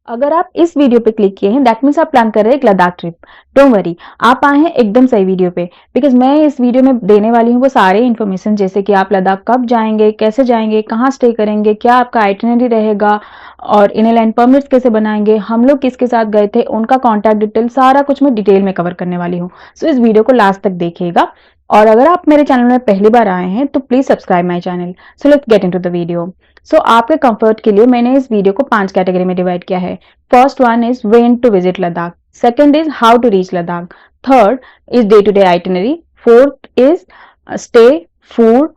अगर आप इस वीडियो पे क्लिक किए हैं दैट मीन्स आप प्लान कर रहे हैं एक लद्दाख ट्रिप। डोंट वरी, आप आए हैं एकदम सही वीडियो पे। बिकॉज मैं इस वीडियो में देने वाली हूँ वो सारे इन्फॉर्मेशन, जैसे कि आप लद्दाख कब जाएंगे, कैसे जाएंगे, कहाँ स्टे करेंगे, क्या आपका आइटिनरी रहेगा और इनर लाइन परमिट्स कैसे बनाएंगे, हम लोग किसके साथ गए थे, उनका कॉन्टैक्ट डिटेल, सारा कुछ मैं डिटेल में कवर करने वाली हूँ। सो इस वीडियो को लास्ट तक देखिएगा। और अगर आप मेरे चैनल में पहली बार आए हैं तो please subscribe my channel. So let's get into the video. So आपके कंफर्ट के लिए मैंने इस वीडियो को 5 कैटेगरी में डिवाइड किया है। First one is when to visit Ladakh. Second is how to reach Ladakh. Third is day-to-day itinerary. Fourth is stay, food,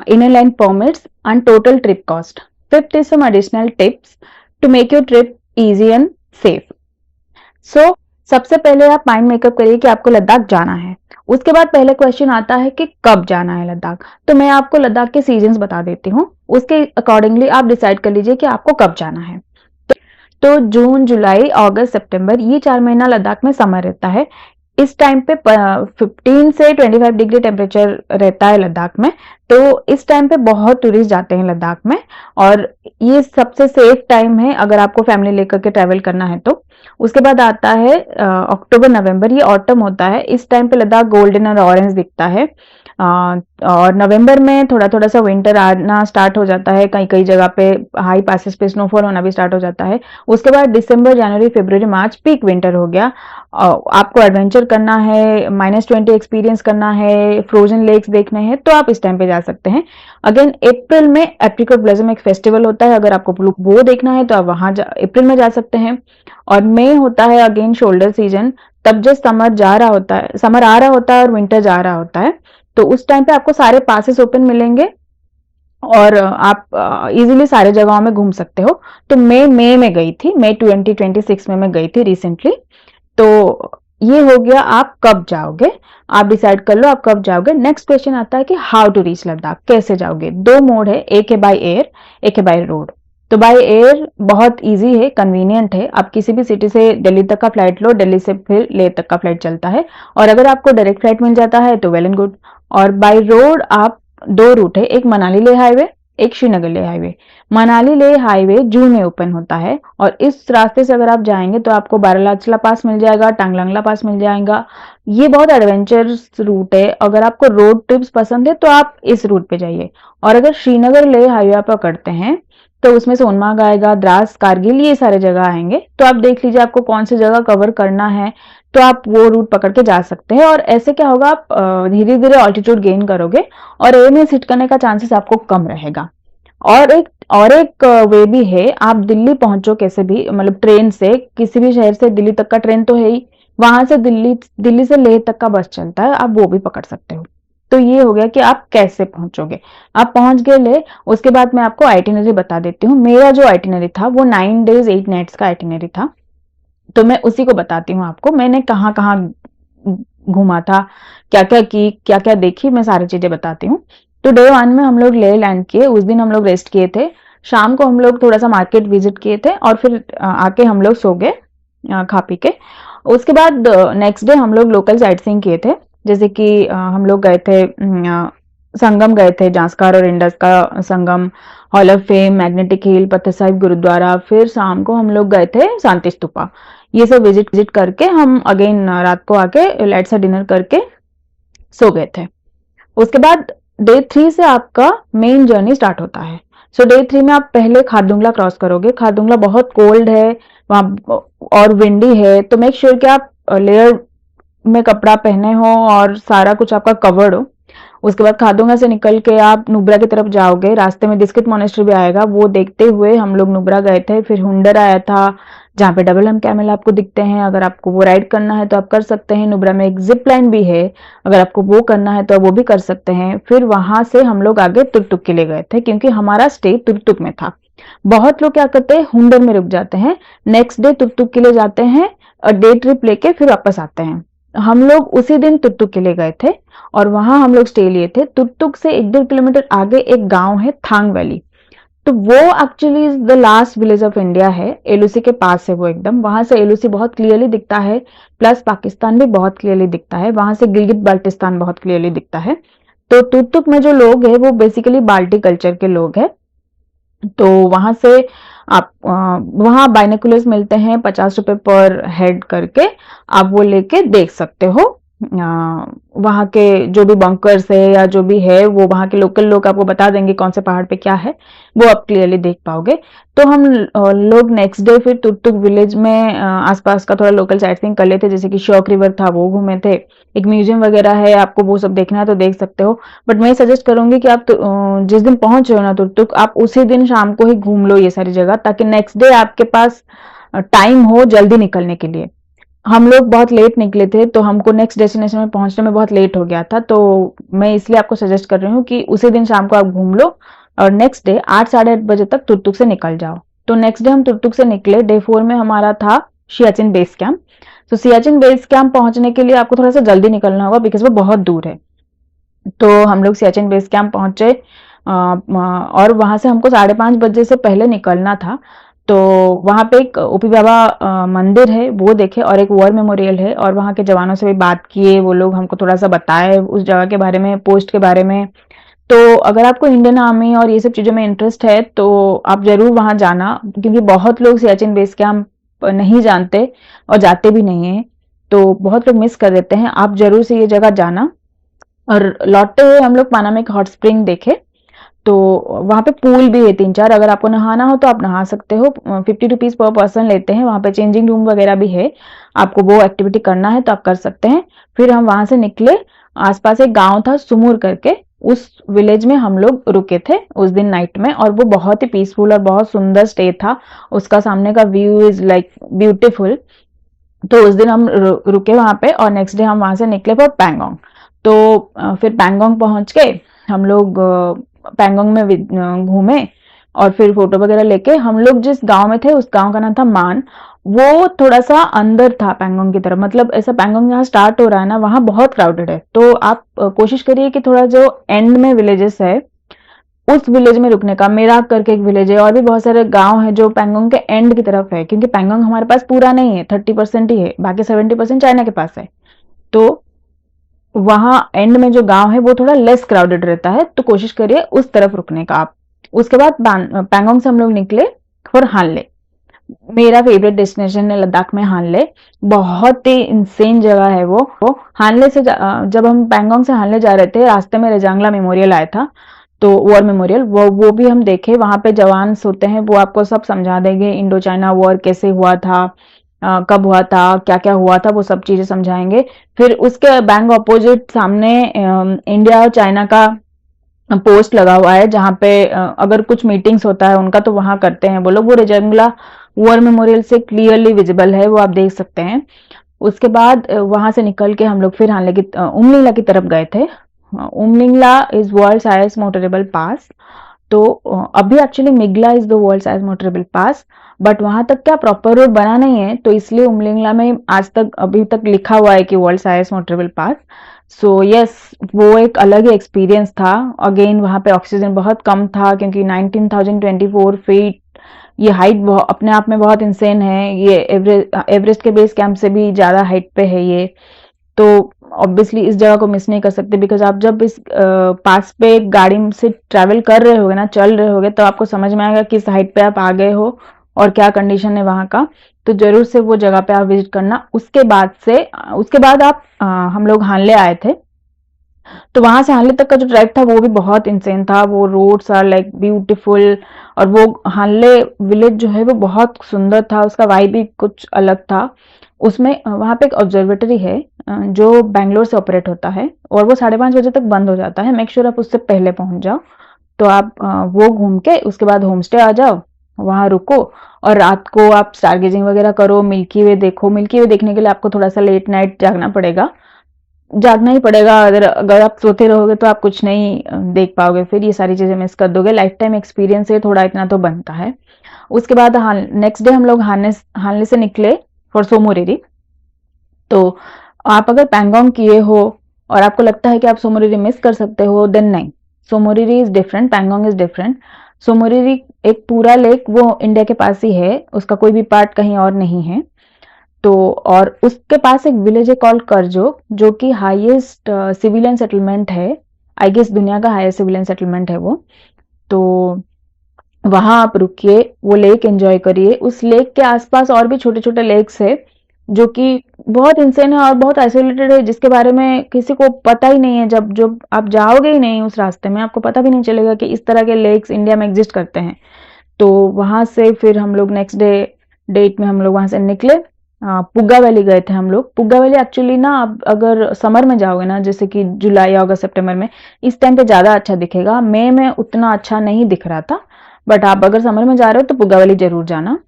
inner line permits, and total trip cost. Fifth is some additional tips to make your trip easy and safe. So सबसे पहले आप mind makeup करिए कि आपको लद्दाख जाना है। उसके बाद पहले क्वेश्चन आता है कि कब जाना है लद्दाख। तो मैं आपको लद्दाख के सीजन्स बता देती हूँ, उसके अकॉर्डिंगली आप डिसाइड कर लीजिए कि आपको कब जाना है। तो जून, जुलाई, अगस्त, सितंबर, ये 4 महीना लद्दाख में समर रहता है। इस टाइम पे 15 से 25 डिग्री टेम्परेचर रहता है लद्दाख में। तो इस टाइम पे बहुत टूरिस्ट जाते हैं लद्दाख में, और ये सबसे सेफ टाइम है अगर आपको फैमिली लेकर के ट्रैवल करना है तो। उसके बाद आता है अक्टूबर नवंबर, ये ऑटम होता है। इस टाइम पे लद्दाख गोल्डन और ऑरेंज दिखता है। और नवंबर में थोड़ा थोड़ा सा विंटर आना स्टार्ट हो जाता है, कई कई जगह पे हाई पासेस पे स्नोफॉल होना भी स्टार्ट हो जाता है। उसके बाद दिसंबर, जनवरी, फरवरी, मार्च पीक विंटर हो गया। आपको एडवेंचर करना है, -20 एक्सपीरियंस करना है, फ्रोजन लेक्स देखने हैं, तो आप इस टाइम पे जा सकते हैं। अगेन अप्रैल में एप्रिकॉट ब्लॉसम एक फेस्टिवल होता है, अगर आपको वो देखना है तो आप वहां अप्रैल में जा सकते हैं। और मई होता है अगेन शोल्डर सीजन, तब जब समर जा रहा होता है, समर आ रहा होता है और विंटर जा रहा होता है, तो उस टाइम पे आपको सारे पासेस ओपन मिलेंगे और आप इजीली सारे जगहों में घूम सकते हो। तो मई में गई थी, मई 2026 में मैं गई थी रिसेंटली। तो ये हो गया आप कब जाओगे, आप डिसाइड कर लो आप कब जाओगे। नेक्स्ट क्वेश्चन आता है कि हाउ टू रीच लद्दाख, कैसे जाओगे। 2 मोड है, एक है बाय एयर, एक है बाय रोड। तो बाय एयर बहुत इजी है, कन्वीनियंट है। आप किसी भी सिटी से दिल्ली तक का फ्लाइट लो, दिल्ली से फिर लेह तक का फ्लाइट चलता है, और अगर आपको डायरेक्ट फ्लाइट मिल जाता है तो वेल एंड गुड। और बाय रोड आप 2 रूट है, एक मनाली लेह हाईवे, एक श्रीनगर लेह हाईवे। मनाली लेह हाईवे जून में ओपन होता है, और इस रास्ते से अगर आप जाएंगे तो आपको बारालाचला पास मिल जाएगा, टांगलंगला पास मिल जाएगा। ये बहुत एडवेंचरस रूट है, अगर आपको रोड ट्रिप्स पसंद है तो आप इस रूट पे जाइए। और अगर श्रीनगर लेह हाईवे आप पकड़ते हैं तो उसमें सोनमार्ग आएगा, द्रास, कारगिल, ये सारे जगह आएंगे। तो आप देख लीजिए आपको कौन सी जगह कवर करना है, तो आप वो रूट पकड़ के जा सकते हैं। और ऐसे क्या होगा, आप धीरे धीरे ऑल्टीट्यूड गेन करोगे और एयर में हिट करने का चांसेस आपको कम रहेगा। और एक वे भी है, आप दिल्ली पहुंचो कैसे भी, मतलब ट्रेन से, किसी भी शहर से दिल्ली तक का ट्रेन तो है ही, वहां से दिल्ली से लेह तक का बस चलता है, आप वो भी पकड़ सकते हो। तो ये हो गया कि आप कैसे पहुंचोगे। आप पहुंच गए ले, उसके बाद मैं आपको आइटिनरी बता देती हूँ। मेरा जो आइटिनरी था वो 9 days 8 nights का आइटिनरी था, तो मैं उसी को बताती हूँ आपको। मैंने कहाँ कहाँ घूमा था, क्या क्या की, क्या क्या देखी, मैं सारी चीजें बताती हूँ। तो डे 1 में हम लोग लेह लैंड किए, उस दिन हम लोग रेस्ट किए थे। शाम को हम लोग थोड़ा सा मार्केट विजिट किए थे, और फिर आके हम लोग सो गए खा पी के। उसके बाद नेक्स्ट डे हम लोग लोकल साइट सीइंग किए थे, जैसे कि हम लोग गए थे संगम गए थे, जांस्कर और इंडस का संगम, hall of fame, magnetic hill, पत्थर साहिब गुरुद्वारा। फिर शाम को हम लोग गए थे शांति स्तूपा। ये सब विजिट करके हम अगेन रात को आके लाइट सा डिनर करके सो गए थे। उसके बाद डे 3 से आपका मेन जर्नी स्टार्ट होता है। सो डे 3 में आप पहले खारदुंगला क्रॉस करोगे। खारदुंगला बहुत कोल्ड है वहां और विंडी है, तो मेक श्योर कि आप लेयर में कपड़ा पहने हो और सारा कुछ आपका कवर्ड हो। उसके बाद खारदुंगा से निकल के आप नुब्रा की तरफ जाओगे, रास्ते में डिस्किट मोनेस्ट्री भी आएगा, वो देखते हुए हम लोग नुब्रा गए थे। फिर हुंडर आया था, जहाँ पे डबल हम कैमल आपको दिखते हैं, अगर आपको वो राइड करना है तो आप कर सकते हैं। नुब्रा में एक जिप लाइन भी है, अगर आपको वो करना है तो आप वो भी कर सकते हैं। फिर वहां से हम लोग आगे तुर्तुक के लिए गए थे, क्योंकि हमारा स्टे तुर्तुक में था। बहुत लोग क्या करते हैं, हुंडर में रुक जाते हैं, नेक्स्ट डे तुर्तुक के लिए जाते हैं और डे ट्रिप लेके फिर वापस आते हैं। हम लोग उसी दिन तुर्तुक के लिए गए थे और वहां हम लोग स्टे लिए थे। तुर्तुक से 1-1.5 किलोमीटर आगे एक गांव है थांग वैली, तो वो actually the last village of India है, एलओसी के पास है वो एकदम। वहां से एलओसी बहुत क्लियरली दिखता है, प्लस पाकिस्तान भी बहुत क्लियरली दिखता है, वहां से गिलगित बाल्टिस्तान बहुत क्लियरली दिखता है। तो तुर्तुक में जो लोग हैं वो बेसिकली बाल्टी कल्चर के लोग हैं। तो वहां से आप वहाँ बाइनोकुलर्स मिलते हैं 50 रुपए पर हेड करके, आप वो लेके देख सकते हो। वहाँ के जो भी बंकर्स है या जो भी है वो वहाँ के लोकल लोग आपको बता देंगे कौन से पहाड़ पे क्या है, वो आप क्लियरली देख पाओगे। तो हम लोग नेक्स्ट डे फिर तुर्तुक विलेज में आसपास का थोड़ा लोकल साइट सीइंग कर लेते, जैसे कि शॉक रिवर था वो घूमे थे, एक म्यूजियम वगैरह है, आपको वो सब देखना है तो देख सकते हो। बट मैं सजेस्ट करूंगी कि आप जिस दिन पहुंच रहे हो ना तुर्तुक, आप उसी दिन शाम को ही घूम लो ये सारी जगह, ताकि नेक्स्ट डे आपके पास टाइम हो जल्दी निकलने के लिए। हम लोग बहुत लेट निकले थे तो हमको नेक्स्ट डेस्टिनेशन में पहुंचने में बहुत लेट हो गया था, तो मैं इसलिए आपको सजेस्ट कर रही हूँ कि उसी दिन शाम को आप घूम लो और नेक्स्ट डे 8 साढ़े 8 बजे तक तुर्तुक से निकल जाओ। तो नेक्स्ट डे हम तुर्तुक से निकले। डे 4 में हमारा था सियाचिन बेस कैंप। तो सियाचिन बेस कैंप पहुंचने के लिए आपको थोड़ा सा जल्दी निकलना होगा बिकॉज वो बहुत दूर है। तो हम लोग सियाचिन बेस कैंप पहुंचे और वहां से हमको 5:30 बजे से पहले निकलना था। तो वहां पे एक ओपी बाबा मंदिर है वो देखे, और एक वॉर मेमोरियल है, और वहां के जवानों से भी बात किए, वो लोग हमको थोड़ा सा बताए उस जगह के बारे में, पोस्ट के बारे में। तो अगर आपको इंडियन आर्मी और ये सब चीजों में इंटरेस्ट है तो आप जरूर वहां जाना, क्योंकि बहुत लोग सियाचिन बेस कैंप नहीं जानते और जाते भी नहीं है, तो बहुत लोग मिस कर देते हैं। आप जरूर से ये जगह जाना। और लौटते हुए हम लोग पाना में एक हॉट स्प्रिंग देखे, तो वहां पे पूल भी है 3-4, अगर आपको नहाना हो तो आप नहा सकते हो। 50 रुपीज पर पर्सन लेते हैं। वहां पे चेंजिंग रूम वगैरह भी है, आपको वो एक्टिविटी करना है तो आप कर सकते हैं। फिर हम वहां से निकले। आसपास एक गांव था सुमूर करके, उस विलेज में हम लोग रुके थे उस दिन नाइट में, और वो बहुत ही पीसफुल और बहुत सुंदर स्टे था। उसका सामने का व्यू इज लाइक ब्यूटीफुल। तो उस दिन हम रुके वहां पे, और नेक्स्ट डे हम वहां से निकले फॉर पैंगोंग। तो फिर पैंगोंग पहुंच के हम लोग पैंगोंग में घूमे, और फिर फोटो वगैरह लेके हम लोग जिस गांव में थे उस गांव का नाम था मान। वो थोड़ा सा अंदर था पैंगोंग की तरफ, मतलब ऐसा पैंगोंग जहाँ स्टार्ट हो रहा है ना वहां बहुत क्राउडेड है। तो आप कोशिश करिए कि थोड़ा जो एंड में विलेजेस है उस विलेज में रुकने का। मेरा करके एक विलेज है, और भी बहुत सारे गांव है जो पैंगोंग के एंड की तरफ है, क्योंकि पैंगोंग हमारे पास पूरा नहीं है, 30% ही है, बाकी 70% चाइना के पास है। तो वहां एंड में जो गांव है वो थोड़ा लेस क्राउडेड रहता है, तो कोशिश करिए उस तरफ रुकने का आप। उसके बाद पैंगोंग से हम लोग निकले फॉर हानले। मेरा फेवरेट डेस्टिनेशन है लद्दाख में हानले। बहुत ही इंसेन जगह है वो हानले से जब हम पैंगोंग से हानले जा रहे थे, रास्ते में रेजांगला मेमोरियल आया था, तो वॉर मेमोरियल वो भी हम देखे। वहां पे जवान होते हैं, वो आपको सब समझा देंगे, इंडो चाइना वॉर कैसे हुआ था, कब हुआ था, क्या क्या हुआ था, वो सब चीजें समझाएंगे। फिर उसके बैंक ऑपोजिट सामने इंडिया और चाइना का पोस्ट लगा हुआ है, जहाँ पे अगर कुछ मीटिंग्स होता है उनका तो वहां करते हैं वो लोग। वो रेजंगला वॉर मेमोरियल से क्लियरली विजिबल है, वो आप देख सकते हैं। उसके बाद वहां से निकल के हम लोग फिर हानले की उमलिंगला की तरफ गए थे। Umlingla is world highest motorable pass. तो अभी actually Migla is the world highest motorable pass, but वहां तक क्या प्रॉपर रोड बना नहीं है, तो इसलिए उमलिंगला में आज तक अभी तक लिखा हुआ है कि वर्ल्ड हाईएस्ट मोटरेबल पास। सो यस, वो एक अलग ही एक्सपीरियंस था। अगेन वहां पे ऑक्सीजन बहुत कम था, क्योंकि 19,024 फीट ये हाइट अपने आप में बहुत इंसेन है। ये एवरेस्ट के बेस कैंप से भी ज्यादा हाइट पे है ये। तो ऑब्वियसली इस जगह को मिस नहीं कर सकते, बिकॉज आप जब इस पास पे गाड़ी से ट्रैवल कर रहे होगे ना, चल रहे होगे, तो आपको समझ में आएगा किस हाइट पे आप आ गए हो और क्या कंडीशन है वहां का। तो जरूर से वो जगह पे आप विजिट करना। उसके बाद आप हम लोग हानले आए थे। तो वहां से हानले तक का जो ट्रैक था वो भी बहुत इंसेन था। वो रोड्स आर लाइक ब्यूटीफुल, और वो हानले विलेज जो है वो बहुत सुंदर था, उसका वाइब भी कुछ अलग था। उसमें वहां पे एक ऑब्जर्वेटरी है जो बैंगलोर से ऑपरेट होता है, और वो 5:30 बजे तक बंद हो जाता है। मेक श्योर आप उससे पहले पहुंच जाओ। तो आप वो घूम के उसके बाद होम स्टे आ जाओ, वहां रुको, और रात को आप स्टारगेजिंग वगैरह करो, मिल्की वे देखो। मिल्की वे देखने के लिए आपको थोड़ा सा लेट नाइट जागना पड़ेगा, जागना ही पड़ेगा। अगर आप सोते रहोगे तो आप कुछ नहीं देख पाओगे, फिर ये सारी चीजें मिस कर दोगे। लाइफ टाइम एक्सपीरियंस है, थोड़ा इतना तो बनता है। उसके बाद नेक्स्ट डे हम लोग हानले से निकले फॉर सोमोरिरी। तो आप अगर पैंगोंग किए हो और आपको लगता है कि आप सोमोरिरी मिस कर सकते हो, देन नहीं। Tsomoriri is different, Pangong is different. Tsomoriri एक पूरा लेक वो इंडिया के पास ही है, उसका कोई भी पार्ट कहीं और नहीं है। तो और उसके पास एक विलेज है कॉल्ड करजोक, जो कि हाईएस्ट सिविलियन सेटलमेंट है। आई गेस दुनिया का हाईएस्ट सिविलियन सेटलमेंट है वो। तो वहां आप रुकिए, वो लेक एंजॉय करिए। उस लेक के आसपास और भी छोटे छोटे लेक्स है जो कि बहुत इंसेन है और बहुत आइसोलेटेड है, जिसके बारे में किसी को पता ही नहीं है। जब जब आप जाओगे ही नहीं उस रास्ते में, आपको पता भी नहीं चलेगा कि इस तरह के लेक्स इंडिया में एग्जिस्ट करते हैं। तो वहां से फिर हम लोग नेक्स्ट डेट में हम लोग वहां से निकले। पुग्गा वैली गए थे हम लोग। पुग्गा वैली एक्चुअली ना, आप अगर समर में जाओगे ना, जैसे कि जुलाई अगस्त सितंबर में, इस टाइम पे ज्यादा अच्छा दिखेगा। मई में उतना अच्छा नहीं दिख रहा था, बट आप अगर समर में जा रहे हो तो पुग्गा वैली जरूर जाना।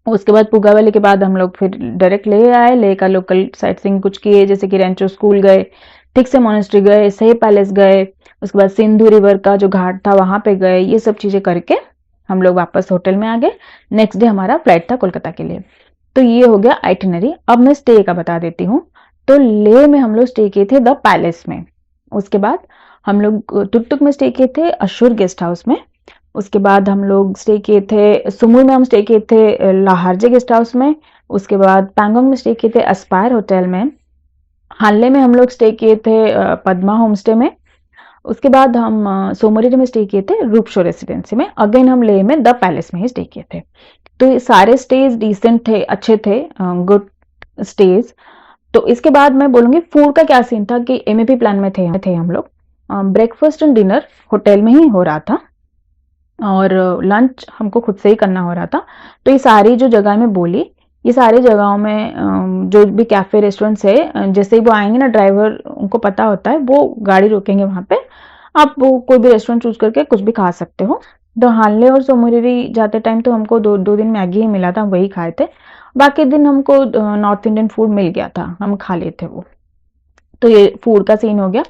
उसके बाद पुग्गा वैली के बाद हम लोग फिर डायरेक्ट ले आए, ले का लोकल साइट सीइंग कुछ किए, जैसे कि रेंचो स्कूल गए, ठीक से मोनेस्ट्री गए, सही पैलेस गए। उसके बाद सिंधु रिवर का जो घाट था वहां पे गए। ये सब चीजें करके हम लोग वापस होटल में आ गए। नेक्स्ट डे हमारा फ्लाइट था कोलकाता के लिए। तो ये हो गया आइटिनरी। अब मैं स्टे का बता देती हूँ। तो लेह में हम लोग स्टे किए थे द पैलेस में। उसके बाद हम लोग टुकटुक में स्टे किए थे अशूर गेस्ट हाउस में। उसके बाद हम लोग स्टे किए थे सुमुल में, हम स्टे किए थे लाहरजे गेस्ट हाउस में। उसके बाद पैंगोंग में स्टे किए थे एस्पायर होटल में। हानले में हम लोग स्टे किए थे पद्मा होम स्टे में। उसके बाद हम सोमोरी में स्टे किए थे रूपशो रेसिडेंसी में। अगेन हम लेह में द पैलेस में ही स्टे किए थे। तो ये सारे स्टेज डिसेंट थे, अच्छे थे, गुड स्टेज। तो इसके बाद मैं बोलूंगी फूड का क्या सीन था कि एमएपी प्लान में थे हम लोग। ब्रेकफास्ट एंड डिनर होटल में ही हो रहा था और लंच हमको खुद से ही करना हो रहा था। तो ये सारी जो जगह मैं बोली, ये सारी जगहों में जो भी कैफे रेस्टोरेंट्स है, जैसे ही वो आएंगे ना, ड्राइवर उनको पता होता है, वो गाड़ी रोकेंगे वहां पे। आप वो कोई भी रेस्टोरेंट चूज करके कुछ भी खा सकते हो। तो हानले और सोमोरी जाते टाइम तो हमको दो दो दिन मैगी ही मिला था, वही खाए थे। बाकी दिन हमको नॉर्थ इंडियन फूड मिल गया था, हम खा लेते वो। तो ये फूड का सीन हो गया।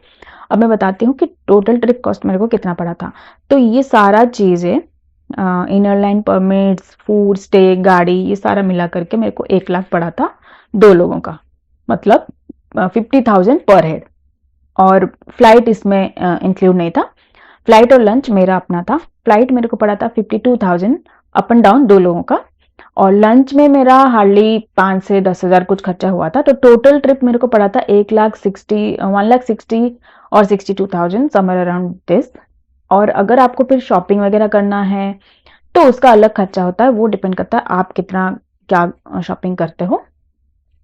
अब मैं बताती हूँ कि टोटल ट्रिप कॉस्ट मेरे को कितना पड़ा था। तो ये सारा चीजें, inner line permits, food, stay, गाड़ी, ये सारा मिला करके मेरे को 1 लाख पड़ा था 2 लोगों का। मतलब 50,000 पर हेड। और फ्लाइट इसमें इंक्लूड नहीं था। फ्लाइट और लंच मेरा अपना था। फ्लाइट मेरे को पड़ा था 52,000 अप एंड डाउन 2 लोगों का। और लंच में मेरा हार्डली 5 से 10 हजार कुछ खर्चा हुआ था। तो टोटल ट्रिप मेरे को पड़ा था 1,60,000 और 62,000 समर अराउंड दिस। और अगर आपको फिर शॉपिंग वगैरह करना है तो उसका अलग खर्चा होता है, वो डिपेंड करता है आप कितना क्या शॉपिंग करते हो।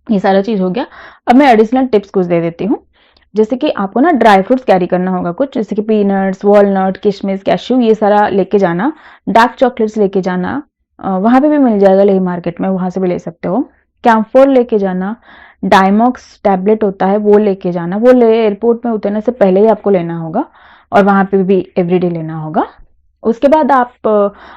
ये सारा चीज हो गया। अब मैं एडिशनल टिप्स कुछ दे देती हूँ। जैसे कि आपको ना ड्राई फ्रूट्स कैरी करना होगा कुछ, जैसे कि पीनट्स, वॉलनट, किशमिश, कैश्यू, ये सारा लेके जाना। डार्क चॉकलेट्स लेके जाना, वहां पे भी मिल जाएगा लेही मार्केट में, वहां से भी ले सकते हो। कैम्फोर लेके जाना। डायमॉक्स टैबलेट होता है, वो लेके जाना। वो ले एयरपोर्ट में उतरने से पहले ही आपको लेना होगा और वहां पे भी एवरीडे लेना होगा। उसके बाद आप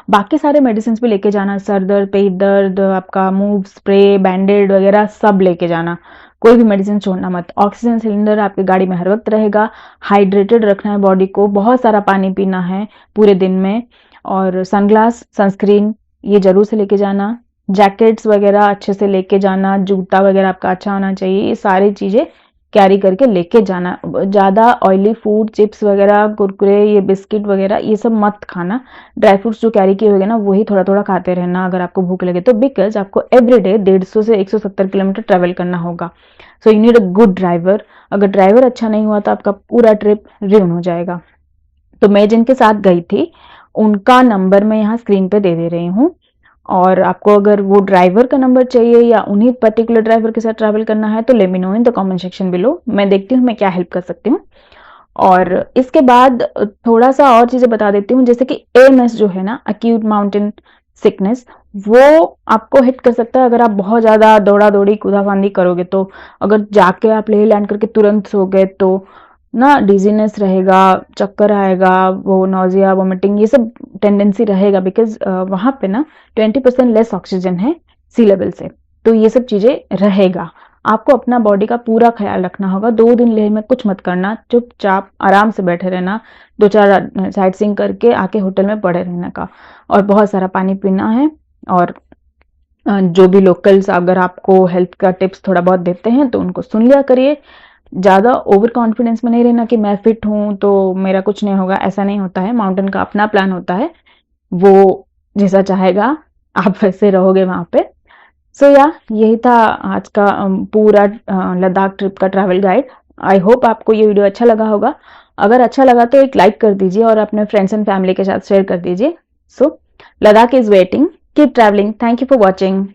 बाकी सारे मेडिसिन भी लेके जाना। सर दर्द, पेट दर्द, आपका मूव स्प्रे, बैंडेड वगैरह सब लेके जाना। कोई भी मेडिसिन छोड़ना मत। ऑक्सीजन सिलेंडर आपकी गाड़ी में हर वक्त रहेगा। हाइड्रेटेड रखना है बॉडी को, बहुत सारा पानी पीना है पूरे दिन में। और सनग्लास, सनस्क्रीन, ये जरूर से लेके जाना। जैकेट्स वगैरह अच्छे से लेके जाना। जूता वगैरह आपका अच्छा होना चाहिए। ये सारी चीजें कैरी करके लेके जाना। ज्यादा ऑयली फूड, चिप्स वगैरह, कुरकुरे, ये बिस्किट वगैरह, ये सब मत खाना। ड्राई फ्रूट्स जो कैरी किए होगे ना, वही थोड़ा थोड़ा खाते रहना अगर आपको भूख लगे तो। बिकॉज आपको एवरीडे 150 से 170 किलोमीटर ट्रेवल करना होगा। So you need a good driver. अगर ड्राइवर अच्छा नहीं हुआ तो आपका पूरा ट्रिप रिवन हो जाएगा। तो मैं जिनके साथ गई थी उनका नंबर मैं यहाँ स्क्रीन पे दे रही हूँ। और आपको अगर वो ड्राइवर का नंबर चाहिए या उन्हीं पर्टिकुलर ड्राइवर के साथ ट्रैवल करना है तो let me know in the comment section below. मैं देखती हूँ मैं क्या हेल्प कर सकती हूँ। और इसके बाद थोड़ा सा और चीजें बता देती हूँ, जैसे कि एएमएस जो है ना, अक्यूट माउंटेन सिकनेस, वो आपको हिट कर सकता है अगर आप बहुत ज्यादा दौड़ा दौड़ी कूदा फांदी करोगे। तो अगर जाके आप लेह लैंड करके तुरंत सो गए तो ना डिजीनेस रहेगा, चक्कर आएगा, वो नोजिया, वोमिटिंग, ये सब टेंडेंसी रहेगा। बिकॉज वहां पे ना 20% लेस ऑक्सीजन है सी लेवल से। तो ये सब चीजें रहेगा। आपको अपना बॉडी का पूरा ख्याल रखना होगा। 2 दिन लेह में कुछ मत करना, चुपचाप आराम से बैठे रहना। 2-4 साइट सीइंग करके आके होटल में पड़े रहने का। और बहुत सारा पानी पीना है। और जो भी लोकल्स अगर आपको हेल्थ का टिप्स थोड़ा बहुत देते हैं तो उनको सुन लिया करिए। ज्यादा ओवर कॉन्फिडेंस में नहीं रहना कि मैं फिट हूं तो मेरा कुछ नहीं होगा, ऐसा नहीं होता है। माउंटेन का अपना प्लान होता है, वो जैसा चाहेगा आप वैसे रहोगे वहां पे। सो या यही था आज का पूरा लद्दाख ट्रिप का ट्रैवल गाइड। आई होप आपको ये वीडियो अच्छा लगा होगा। अगर अच्छा लगा तो एक लाइक कर दीजिए और अपने फ्रेंड्स एंड फैमिली के साथ शेयर कर दीजिए। सो Ladakh is waiting. Keep traveling. Thank you for watching.